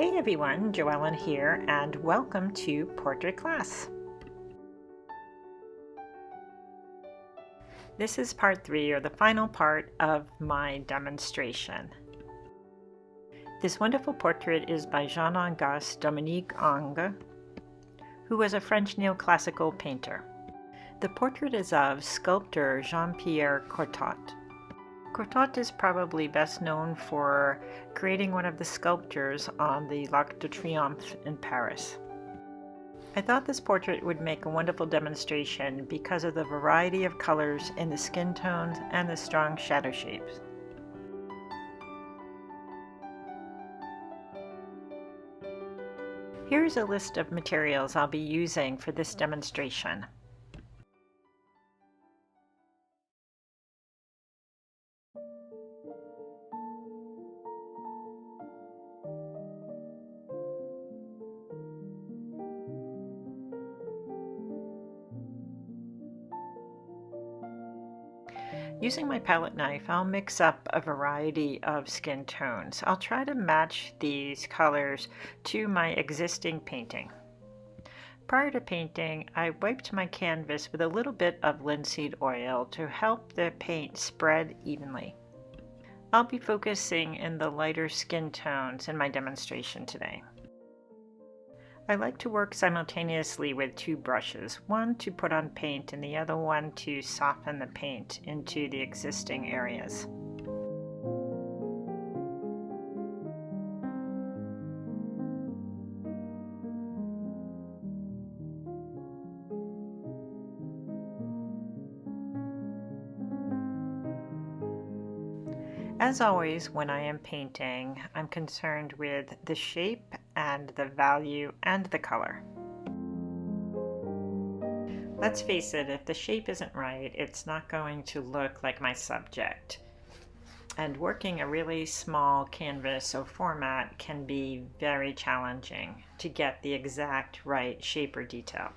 Hey everyone, Joellen here, and welcome to Portrait Class. This is part 3, or the final part of my demonstration. This wonderful portrait is by Jean-Auguste Dominique Ingres, who was a French neoclassical painter. The portrait is of sculptor Jean-Pierre Cortot. Cortot is probably best known for creating one of the sculptures on the L'Arc de Triomphe in Paris. I thought this portrait would make a wonderful demonstration because of the variety of colors in the skin tones and the strong shadow shapes. Here's a list of materials I'll be using for this demonstration. Using my palette knife, I'll mix up a variety of skin tones. I'll try to match these colors to my existing painting. Prior to painting, I wiped my canvas with a little bit of linseed oil to help the paint spread evenly. I'll be focusing in the lighter skin tones in my demonstration today. I like to work simultaneously with two brushes, one to put on paint and the other one to soften the paint into the existing areas. As always, when I am painting, I'm concerned with the shape and the value and the color. Let's face it, if the shape isn't right, it's not going to look like my subject. And working a really small canvas or format can be very challenging to get the exact right shape or detail.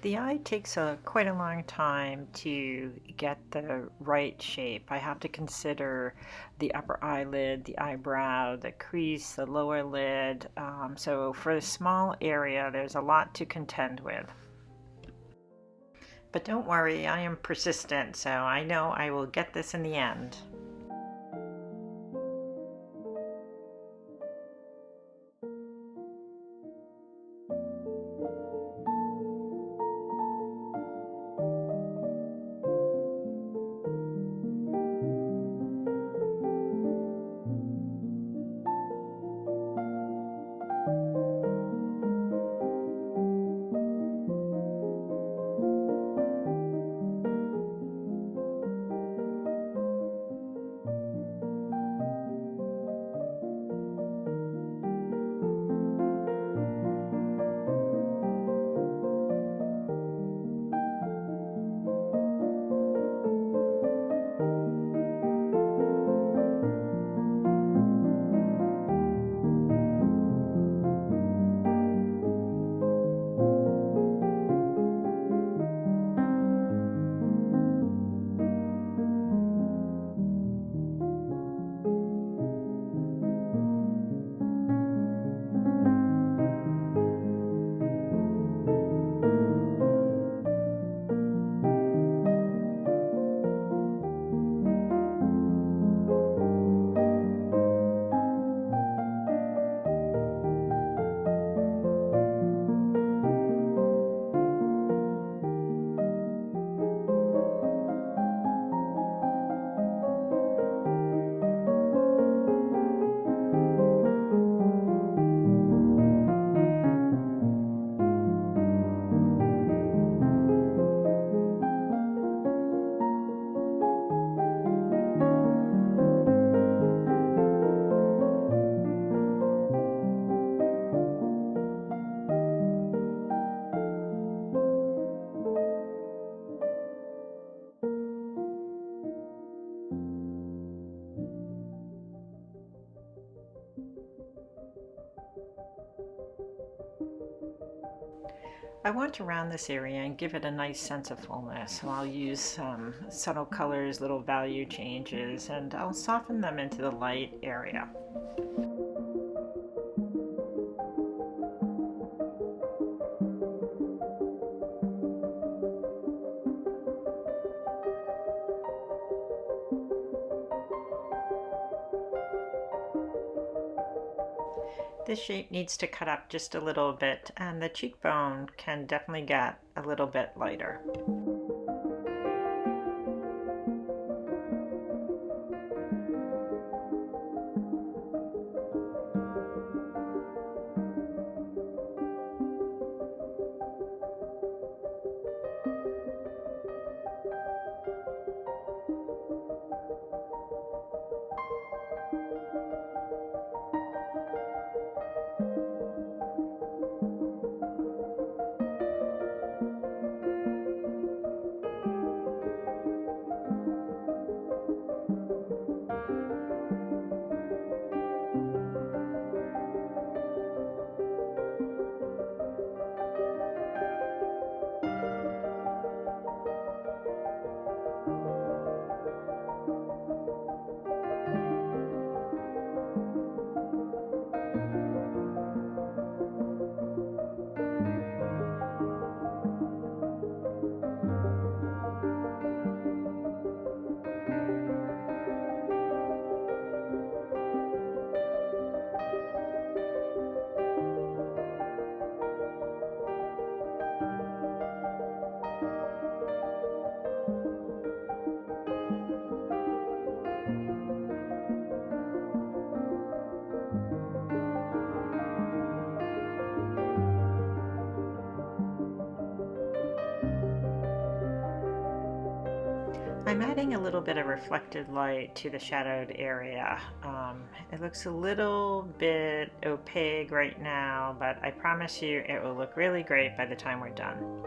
The eye takes quite a long time to get the right shape. I have to consider the upper eyelid, the eyebrow, the crease, the lower lid. So for a small area, there's a lot to contend with. But don't worry, I am persistent, so I know I will get this in the end. I want to round this area and give it a nice sense of fullness, so I'll use some subtle colors, little value changes, and I'll soften them into the light area. This shape needs to cut up just a little bit, and the cheekbone can definitely get a little bit lighter. I'm adding a little bit of reflected light to the shadowed area. It looks a little bit opaque right now, but I promise you it will look really great by the time we're done.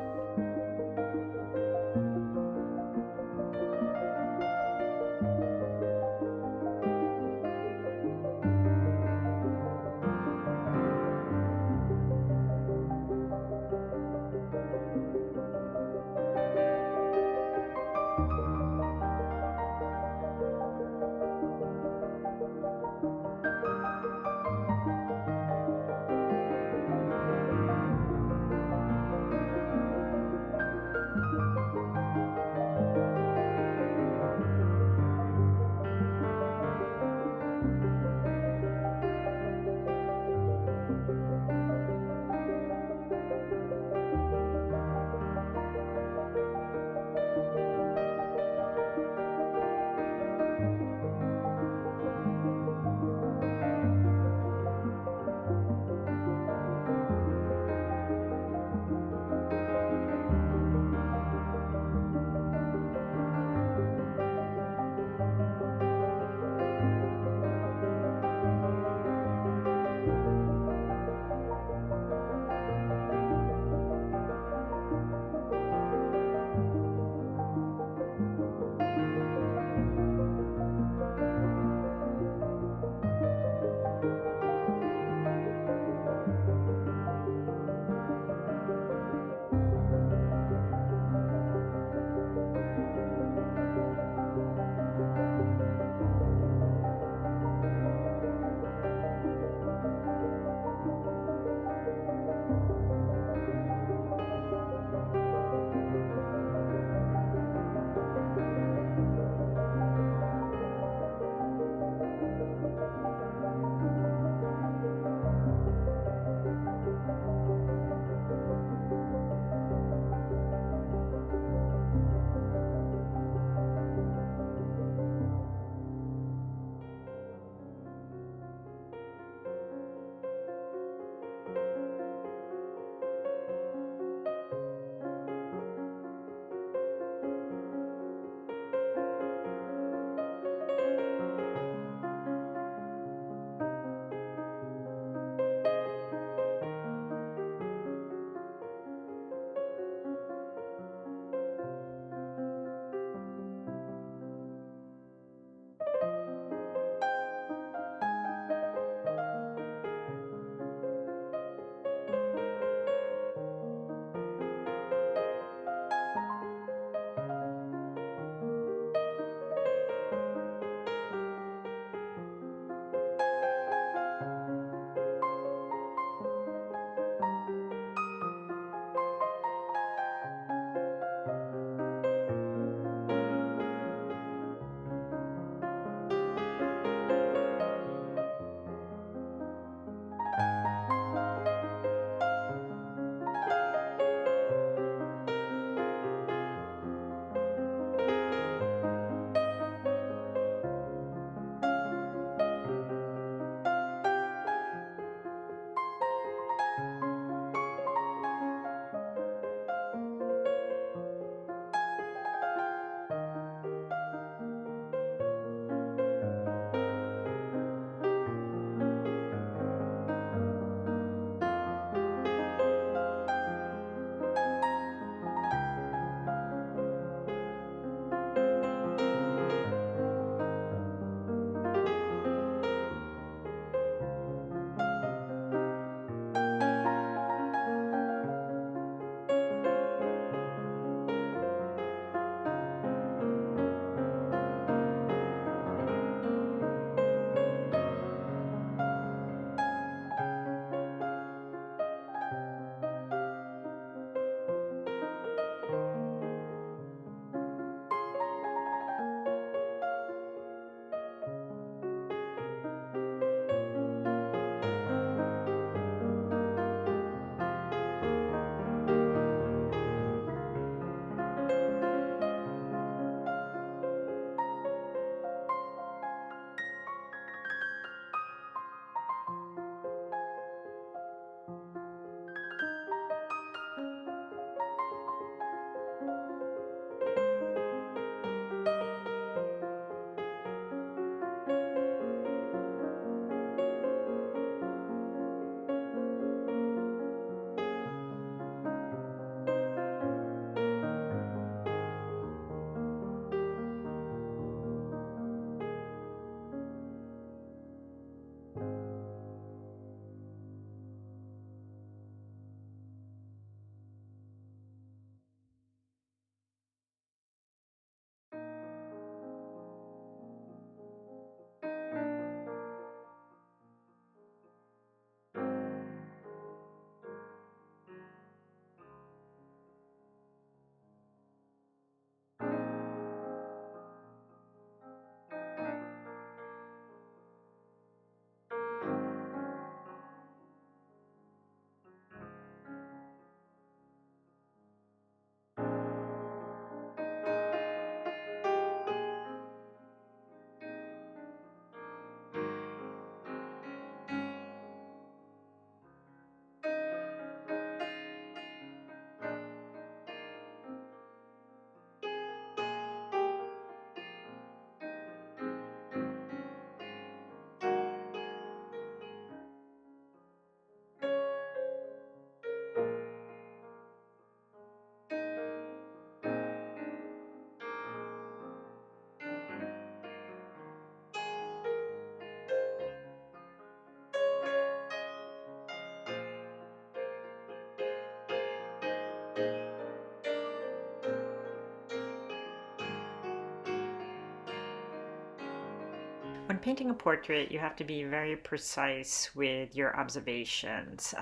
When painting a portrait, you have to be very precise with your observations.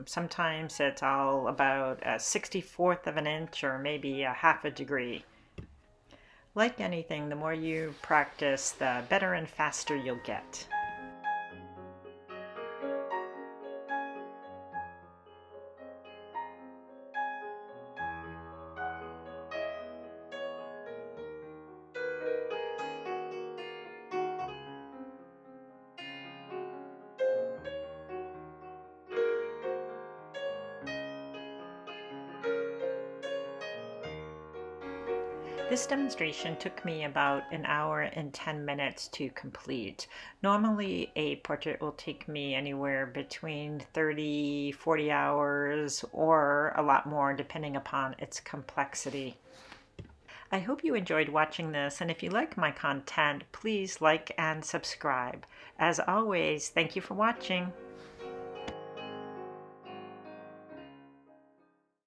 Sometimes it's all about a 64th of an inch or maybe a half a degree. Like anything, the more you practice, the better and faster you'll get. This demonstration took me about an hour and 10 minutes to complete. Normally, a portrait will take me anywhere between 30, 40 hours or a lot more depending upon its complexity. I hope you enjoyed watching this, and if you like my content, please like and subscribe. As always, thank you for watching.